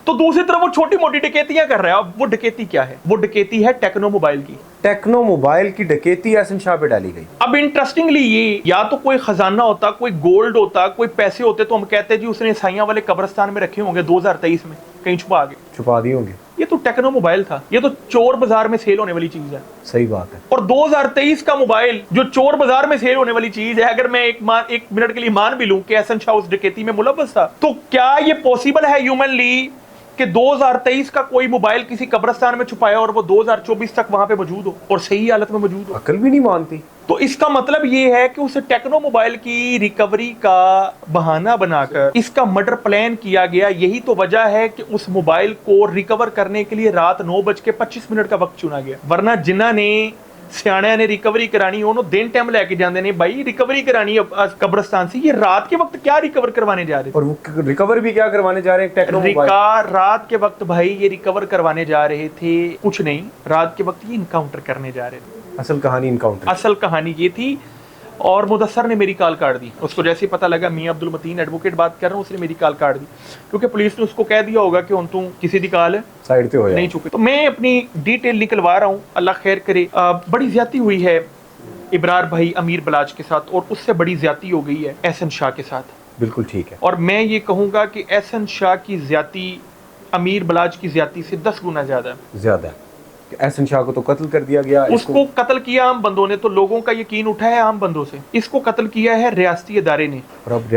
तो दूसरी तरफ वो छोटी मोटी डकैतियां कर रहा है। अब वो डकैती क्या है? वो डकैती है टेक्नो मोबाइल की। टेक्नो मोबाइल की डकैती एहसन शाह पे डाली गई। अब इंटरेस्टिंगली ये, या तो कोई खजाना होता, कोई गोल्ड होता, कोई पैसे होते, तो हम कहते जी उसने ईसाइयां वाले कब्रिस्तान में रखे होंगे 2023 में, कहीं छुपा दिए होंगे। ये तो टेक्नो मोबाइल था, ये तो चोर बाजार में सेल होने वाली चीज है। सही बात है। और 2023 का मोबाइल जो चोर बाजार में सेल होने वाली चीज है, अगर मैं एक मिनट के लिए मान भी लूं कि एहसन शाह उस डकैती में मुलव्वस था, तो क्या ये पॉसिबल है ह्यूमनली कि 2023 का कोई मोबाइल किसी कब्रिस्तान में छुपाया और वो 2024 तक वहां पे मौजूद हो और सही हालत में मौजूद हो? अकल भी नहीं मानती। तो इसका मतलब ये है कि उस टेक्नो मोबाइल की रिकवरी का बहाना बनाकर इसका मर्डर प्लान किया गया। यही तो वजह है कि उस मोबाइल को रिकवर करने के लिए रात 9:25 का वक्त चुना गया। वरना जिन्ना ने सियाणिया ने रिकवरी करानी हो, दिन टाइम लेके जाते ने भाई रिकवरी करानी कब्रिस्तान से, ये रात के वक्त क्या रिकवर करवाने जा रहे थे? और वो रिकवर भी क्या करवाने जा रहे हैं? Tecno mobile. रात के वक्त भाई ये रिकवर करवाने जा रहे थे कुछ नहीं, रात के वक्त ये इनकाउंटर करने जा रहे थे। असल कहानी इनकाउंटर, असल कहानी ये थी। और मुदस्सर ने मेरी कॉल काट दी। उसको जैसे ही पता लगा मियां अब्दुल मतीन एडवोकेट बात कर रहा हूँ, उसने मेरी कॉल काट दी, क्योंकि पुलिस ने उसको कह दिया होगा कि उन तू किसी दी कॉल साइड पे हो नहीं चुके। तो मैं अपनी डिटेल निकलवा रहा हूँ, अल्लाह खैर करे। बड़ी ज्यादती हुई है इब्रार भाई अमीर बलाज के साथ, और उससे बड़ी ज्यादती हो गई है एहसन शाह के साथ। बिल्कुल ठीक है। और मैं ये कहूँगा कि एहसन शाह की ज्यादती अमीर बलाज की ज्यादती से 10 गुना ज्यादा है। एहसन शाह को तो कत्ल कर दिया गया। उसको कत्ल किया आम बंदों ने, तो लोगों का यकीन उठा है आम बंदों से। इसको कत्ल किया है रियासती इदारे ने, और अब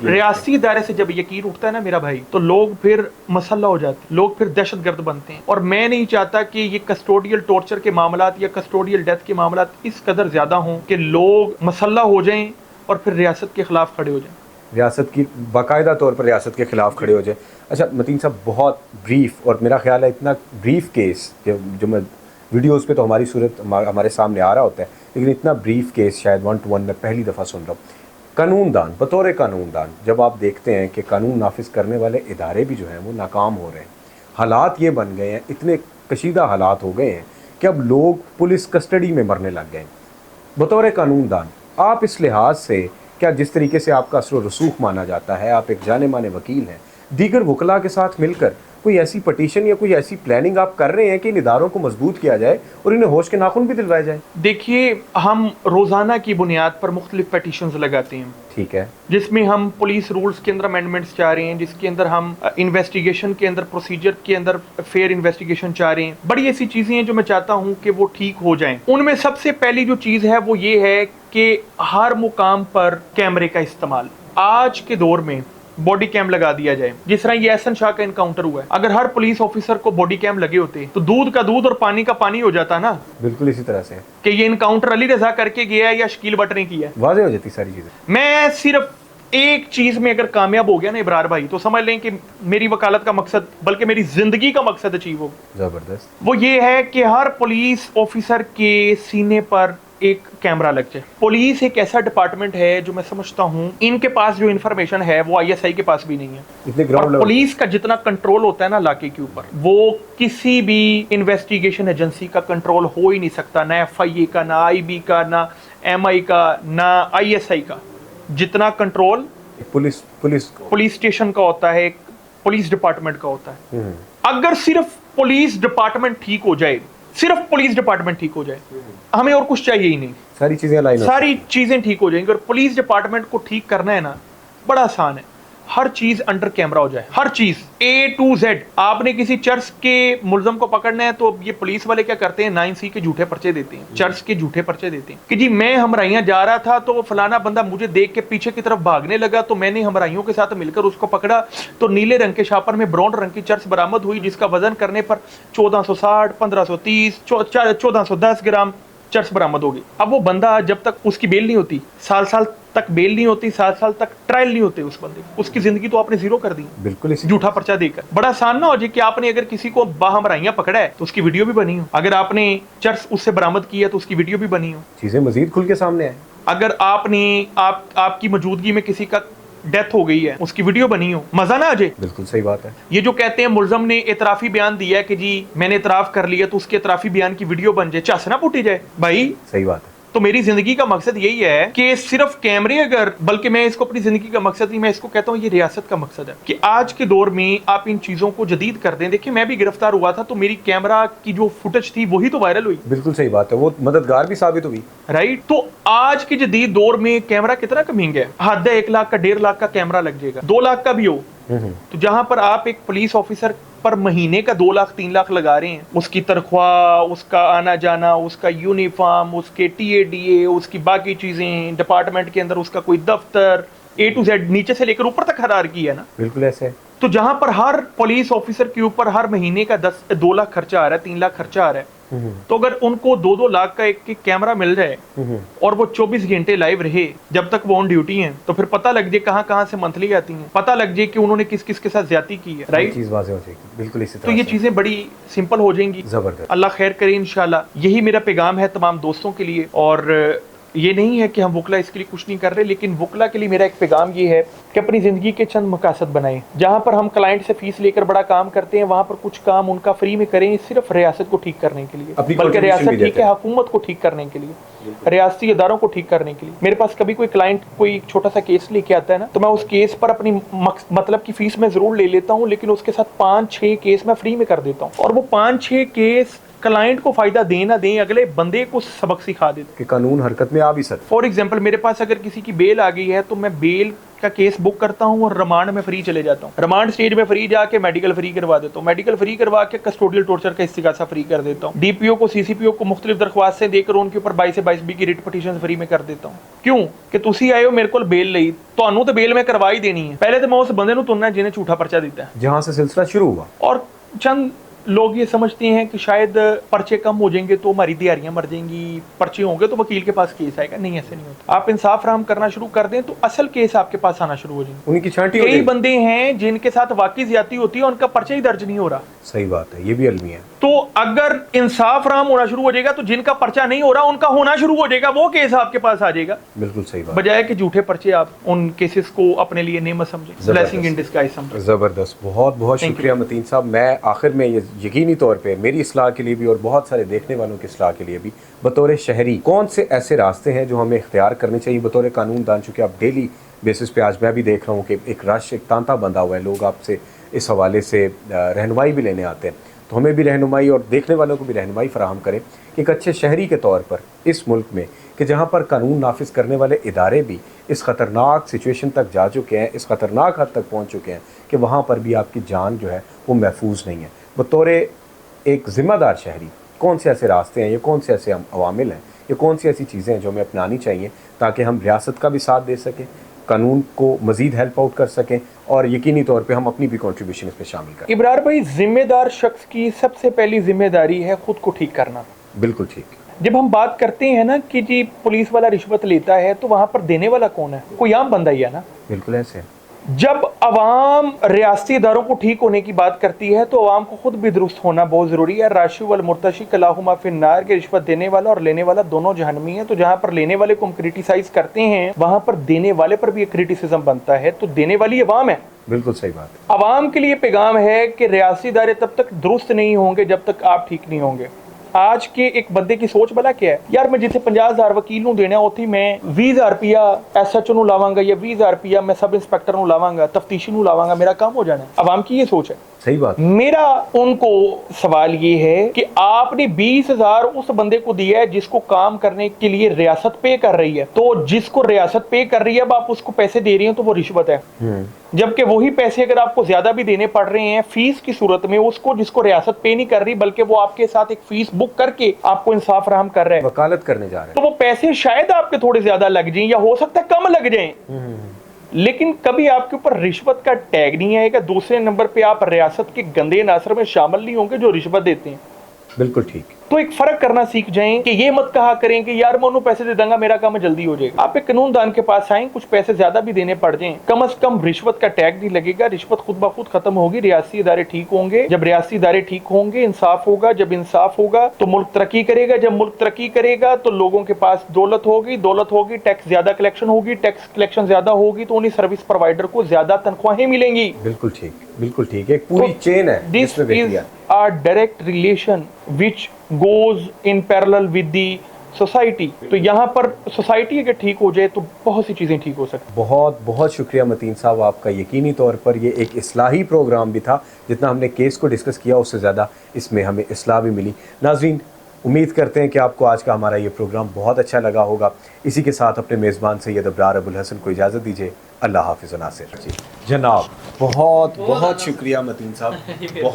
रियासती इदारे से जब यकीन उठता है ना मेरा भाई, तो लोग फिर मसल्ला हो जाते हैं, लोग फिर दहशतगर्द बनते हैं। और मैं नहीं चाहता कि ये कस्टोडियल टॉर्चर के मामलात या कस्टोडियल डेथ के मामलात इस कदर ज्यादा हों कि लोग मसल्ला हो जाएं और फिर रियासत के खिलाफ खड़े हो जाएं, रियासत की बाकायदा तौर पर रियासत के खिलाफ खड़े हो जाए। अच्छा मतीन साहब, बहुत ब्रीफ, और मेरा ख्याल है इतना ब्रीफ केस जो मैं वीडियोस पे तो हमारी सूरत हमारे सामने आ रहा होता है, लेकिन इतना ब्रीफ केस शायद 1 to 1 मैं पहली दफ़ा सुन रहा हूँ। कानूनदान, बतौर कानूनदान, जब आप देखते हैं कि कानून नाफिज करने वाले इदारे भी जो हैं वो नाकाम हो रहे हैं, हालात ये बन गए हैं, इतने कशीदा हालात हो गए हैं कि अब लोग पुलिस कस्टडी में मरने लग गए हैं, बतौर कानूनदान आप इस लिहाज से क्या, जिस तरीके से आपका असर रसूख माना जाता है, आप एक जाने माने वकील हैं, दीगर वकला के साथ मिलकर कोई ऐसी पटिशन या कोई ऐसी प्लानिंग आप कर रहे हैं कि इन इदारों को मजबूत किया जाए और इन्हें होश के नाखून भी दिलवाए जाए? देखिए, हम रोजाना की बुनियाद पर मुख्तलिफ पटिशंस लगाते हैं, ठीक है, जिसमें हम पुलिस रूल्स के अंदर अमेंडमेंट्स चाह रहे हैं, जिसके अंदर हम इन्वेस्टिगेशन के अंदर, प्रोसीजर के अंदर फेयर इन्वेस्टिगेशन चाह रहे हैं। बड़ी ऐसी चीजें हैं जो मैं चाहता हूं कि वो ठीक हो जाएं। उनमें सबसे पहली जो चीज है वो ये है कि हर मुकाम पर कैमरे का इस्तेमाल। आज के दौर में बॉडी कैम लगा दिया जाए, जिस तरह ये एहसन शाह का इनकाउंटर हुआ है। अगर हर पुलिस ऑफिसर को बॉडी कैम लगे होते तो दूध का दूध और पानी का पानी हो जाता ना। बिल्कुल इसी तरह से कि ये इनकाउंटर अली रजा करके गया है या शकील भट्ट ने किया है, वाज़ेह हो जाती सारी चीजें। मैं सिर्फ एक चीज में अगर कामयाब हो गया ना इब्रार भाई, तो समझ लें कि मेरी वकालत का मकसद, बल्कि मेरी जिंदगी का मकसद अचीव हो। जबरदस्त। वो ये है कि हर पुलिस ऑफिसर के सीने पर एक कैमरा लग जाए। पुलिस एक ऐसा डिपार्टमेंट है जो मैं समझता हूँ इनके पास जो इन्फॉर्मेशन है वो ISI के पास भी नहीं है। इतने ग्राउंड लेवल पुलिस का जितना कंट्रोल होता है ना इलाके के ऊपर, वो किसी भी इन्वेस्टिगेशन एजेंसी का कंट्रोल हो ही नहीं सकता, ना FIA का, ना IB का, ना MI का, ना ISI का। जितना कंट्रोल पुलिस स्टेशन का होता है, पुलिस डिपार्टमेंट का होता है। अगर सिर्फ पुलिस डिपार्टमेंट ठीक हो जाए, सिर्फ पुलिस डिपार्टमेंट ठीक हो जाए, हमें और कुछ चाहिए ही नहीं, सारी चीजें ठीक हो जाएंगी। और पुलिस डिपार्टमेंट को ठीक करना है ना, बड़ा आसान है। हर चीज अंडर कैमरा हो जाए, हर चीज A to Z। आपने किसी चर्च के मुलजम को पकड़ना है तो ये पुलिस वाले क्या करते हैं, 9C के झूठे पर्चे देते हैं, चर्च के झूठे पर्चे देते हैं कि जी मैं हमराइयां जा रहा था तो वो फलाना बंदा मुझे देख के पीछे की तरफ भागने लगा, तो मैंने हमराइयों के साथ मिलकर उसको पकड़ा, तो नीले रंग के शापर में ब्राउन रंग की चर्च बरामद हुई, जिसका वजन करने पर 1460, 1530, 1410 ग्राम, चर्स बरामद हो गई। अब वो बंदा जब तक उसकी बेल नहीं होती, साल साल तक बेल नहीं होती, 7 साल तक ट्रायल नहीं होते उस बंदे, उसकी जिंदगी तो आपने जीरो कर दी। बिल्कुल इसी झूठा पर्चा देकर बड़ा आसान ना हो जाए कि आपने अगर किसी को बाहमराइयां पकड़ा है तो उसकी वीडियो भी बनी हो, अगर आपने चर्स उससे बरामद किया तो उसकी वीडियो भी बनी हो, चीजें मजीद खुल के सामने आए। अगर आपकी मौजूदगी में किसी का डेथ हो गई है उसकी वीडियो बनी हो, मजा ना आ जाए। बिल्कुल सही बात है। ये जो कहते हैं मुलजम ने इतराफी बयान दिया है कि जी मैंने इतराफ कर लिया, तो उसके इतराफी बयान की वीडियो बन जाए, चस ना पुटी जाए भाई। सही बात है। तो मेरी जिंदगी का मकसद यही है कि सिर्फ कैमरे, अगर बल्कि मैं इसको अपनी जिंदगी का मकसद नहीं, मैं इसको कहता हूँ ये रियासत का मकसद है कि आज के दौर में आप इन चीजों को जदीद कर दें। देखिए मैं भी गिरफ्तार हुआ था तो मेरी कैमरा की जो फुटेज थी वही तो वायरल हुई। बिल्कुल सही बात है, वो मददगार भी साबित हुई। राइट। तो आज के जदीद दौर में कैमरा कितना महंगा है, हद है 1 लाख का, 1.5 लाख का कैमरा लग जाएगा, 2 लाख का भी हो। तो जहां पर आप एक पुलिस ऑफिसर पर महीने का 2 लाख 3 लाख लगा रहे हैं, उसकी तनख्वाह, उसका आना जाना, उसका यूनिफॉर्म, उसके TADA, उसकी बाकी चीजें, डिपार्टमेंट के अंदर उसका कोई दफ्तर, A to Z नीचे से लेकर ऊपर तक हायरार्की है ना। बिल्कुल ऐसे है। तो जहां पर हर पुलिस ऑफिसर के ऊपर हर महीने का 2 लाख खर्चा आ रहा है, 3 लाख खर्चा आ रहा है, तो अगर उनको 2-2 लाख का एक कैमरा मिल जाए और वो 24 घंटे लाइव रहे जब तक वो ऑन ड्यूटी हैं, तो फिर पता लग जाए कहां से मंथली आती हैं, पता लग जाए कि उन्होंने किस किस के साथ ज्यादती की है। राइट, चीज वाज़ेह हो जाएगी। बिल्कुल इसी तरह तो ये चीजें बड़ी सिंपल हो जाएंगी। जबरदस्त। अल्लाह खैर करे इंशाल्लाह। यही मेरा पैगाम है तमाम दोस्तों के लिए। और ये नहीं है कि हम वकला इसके लिए कुछ नहीं कर रहे, लेकिन वकला के लिए मेरा एक पैगाम ये है कि अपनी ज़िंदगी के चंद मकासद बनाएं। जहाँ पर हम क्लाइंट से फीस लेकर बड़ा काम करते हैं, वहाँ पर कुछ काम उनका फ्री में करें, सिर्फ रियासत को ठीक करने के लिए, बल्कि रियासत ठीक है हुकूमत को ठीक करने के लिए, रियासती इदारों को ठीक करने के लिए। मेरे पास कभी कोई क्लाइंट कोई छोटा सा केस लेके आता है ना, तो मैं उस केस पर अपनी मतलब की फीस में जरूर ले लेता हूँ, लेकिन उसके साथ 5-6 केस मैं फ्री में कर देता हूँ। और वो 5-6 केस क्लाइंट को फायदा दें ना दें, अगले बंदे को सबक सिखा देते कि कानून हरकत में आ भी सकता। फॉर एग्जाम्पल मेरे पास अगर किसी की बेल आ गई है तो मैं बेल का केस बुक करता हूं और रिमांड में फ्री चले जाता हूं। रिमांड स्टेज में फ्री जाके मेडिकल फ्री करवा देता हूं, मेडिकल फ्री करवा के कस्टोडियल टॉर्चर का इस्तिगासा फ्री कर देता हूं, DPO को CCPO को मुख्तलिफ दरख्वास्तें देकर उनके ऊपर 22 से 22B की रिट पिटीशन फ्री में कर देता हूं। क्यों कि तुसी आए हो मेरे को बेल लई, तो बेल में करवा ही देनी है। पहले तो मैं उस बंदे ਨੂੰ तुनना जिन्हें झूठा पर्चा देता है, जहां से सिलसिला शुरू हुआ। और चंद लोग ये समझते हैं कि शायद पर्चे कम हो जाएंगे तो हमारी दिहाड़ियां मर जाएंगी, पर्चे होंगे तो वकील के पास केस आएगा। नहीं, ऐसे नहीं होता। आप इंसाफ फराहम करना शुरू कर दें तो असल केस आपके पास आना शुरू हो जाएंगे। उनकी छांटी। कई बंदे हैं जिनके साथ वाकई ज्यादती होती है, उनका पर्चा ही दर्ज नहीं हो रहा। सही बात है, ये भी अलमी है। तो अगर इंसाफ फराहम होना शुरू हो जाएगा तो जिनका पर्चा नहीं हो रहा उनका होना शुरू हो जाएगा, वो केस आपके पास आ जाएगा। बिल्कुल सही बात। बजाय कि झूठे पर्चे आप उन केसेस को अपने लिए नेमत समझें, ब्लेसिंग इन डिस्गाइज समझें। जबरदस्त, बहुत बहुत शुक्रिया मतीन साहब। मैं आखिर में ये यकीनी तौर पे मेरी इस्लाह के लिए भी और बहुत सारे देखने वालों की इस्लाह के लिए भी, बतौर शहरी कौन से ऐसे रास्ते हैं जो हमें इख्तियार करने चाहिए बतौर कानून दान? चूँकि आप डेली बेसिस पे, आज मैं भी देख रहा हूँ कि एक रश, एक तांता बंधा हुआ है, लोग आपसे इस हवाले से रहनुमाई भी लेने आते हैं, तो हमें भी रहनुमाई और देखने वालों को भी रहनुमाई फराहम करें कि एक अच्छे शहरी के तौर पर इस मुल्क में, कि जहाँ पर कानून नाफिज करने वाले इदारे भी इस ख़तरनाक सिचुएशन तक जा चुके हैं, इस ख़तरनाक हद तक पहुँच चुके हैं कि वहाँ पर भी आपकी जान जो है वो महफूज नहीं है। बतौर एक ज़िम्मेदार शहरी कौन से ऐसे रास्ते हैं, ये कौन से ऐसे अवामिल हैं, ये कौन सी ऐसी चीज़ें हैं जो हमें अपनानी चाहिए ताकि हम रियासत का भी साथ दे सकें, कानून को मज़ीद हेल्प आउट कर सकें और यकीनी तौर पे हम अपनी भी कंट्रीब्यूशन इसमें शामिल करें? इब्रार भाई, जिम्मेदार शख्स की सबसे पहली जिम्मेदारी है खुद को ठीक करना। बिल्कुल ठीक। जब हम बात करते हैं ना कि जी पुलिस वाला रिश्वत लेता है, तो वहां पर देने वाला कौन है? कोई आम बंदा ही है ना। बिल्कुल ऐसे है। जब अवाम रियासती इदारों को ठीक होने की बात करती है तो अवाम को खुद भी दुरुस्त होना बहुत जरूरी है। राशि वल मुर्तशी कलाहुमा फिन्नार के रिश्वत देने वाला और लेने वाला दोनों जहन्नमी है। तो जहां पर लेने वाले को हम क्रिटिसाइज करते हैं, वहां पर देने वाले पर भी एक क्रिटिसिज्म बनता है। तो देने वाली अवाम है। बिल्कुल सही बात है। अवाम के लिए पैगाम है कि रियासती इदारे तब तक दुरुस्त नहीं होंगे जब तक आप ठीक नहीं होंगे। आज के एक बंदे की सोच भला क्या है, यार मैं जिथे 50,000 वकील ਨੂੰ देना उथे मैं 20,000 रुपया SHO ਨੂੰ लावांगा या 20,000 रुपया मैं सब इंस्पेक्टर ਨੂੰ लावांगा, तफ्तीशी ਨੂੰ लावांगा, मेरा काम हो जाना है। अवाम की ये सोच है। सही बात। मेरा उनको सवाल ये है कि आपने 20,000 उस बंदे को दिया है जिसको काम करने के लिए रियासत पे कर रही है, तो जिसको रियासत पे कर रही है अब आप उसको पैसे दे रही हैं तो वो रिश्वत है। जबकि वही पैसे अगर आपको ज्यादा भी देने पड़ रहे हैं फीस की सूरत में, उसको जिसको रियासत पे नहीं कर रही बल्कि वो आपके साथ एक फीस बुक करके आपको इंसाफ फराहम कर रहे हैं, वकालत करने जा रहे हैं, तो वो पैसे शायद आपके थोड़े ज्यादा लग जाएं या हो सकता है कम लग जाएं, लेकिन कभी आपके ऊपर रिश्वत का टैग नहीं आएगा। दूसरे नंबर पे आप रियासत के गंदे नासर में शामिल नहीं होंगे जो रिश्वत देते हैं। बिल्कुल ठीक। तो एक फर्क करना सीख जाएं कि ये मत कहा करें कि यार मैं उन्हें पैसे दे दूंगा, मेरा काम जल्दी हो जाएगा। आप एक कानूनदान के पास आए, कुछ पैसे ज्यादा भी देने पड़ जाएं, कम से कम रिश्वत का टैग नहीं लगेगा, रिश्वत खुद ब खुद खत्म होगी, रियासी इदारे ठीक होंगे। जब रियासी इदारे ठीक होंगे, इंसाफ होगा, जब इंसाफ होगा तो मुल्क तरक्की करेगा, जब मुल्क तरक्की करेगा तो लोगों के पास दौलत होगी, दौलत होगी, टैक्स ज्यादा कलेक्शन होगी, टैक्स कलेक्शन ज्यादा होगी तो उन्हीं सर्विस प्रोवाइडर को ज्यादा तनख्वाहें मिलेंगी। बिल्कुल ठीक, बिल्कुल ठीक, एक पूरी चेन है दिस जिसमें is a direct relation which goes in parallel with the society। तो यहाँ पर सोसाइटी अगर ठीक हो जाए तो बहुत सी चीज़ें ठीक हो सकती हैं। बहुत बहुत शुक्रिया मतीन साहब आपका। यकीनी तौर पर ये एक इस्लाही प्रोग्राम भी था, जितना हमने केस को डिस्कस किया उससे ज़्यादा इसमें हमें इस्लाह भी मिली। नाज़रीन, उम्मीद करते हैं कि आपको आज का हमारा ये प्रोग्राम बहुत अच्छा लगा होगा। इसी के साथ अपने मेज़बान सैयद अबरार अबुल हसन को इजाज़त दीजिए। अल्लाह हाफ़िज़ नासिर जी। जनाब बहुत बहुत शुक्रिया मतीन साहब, बहुत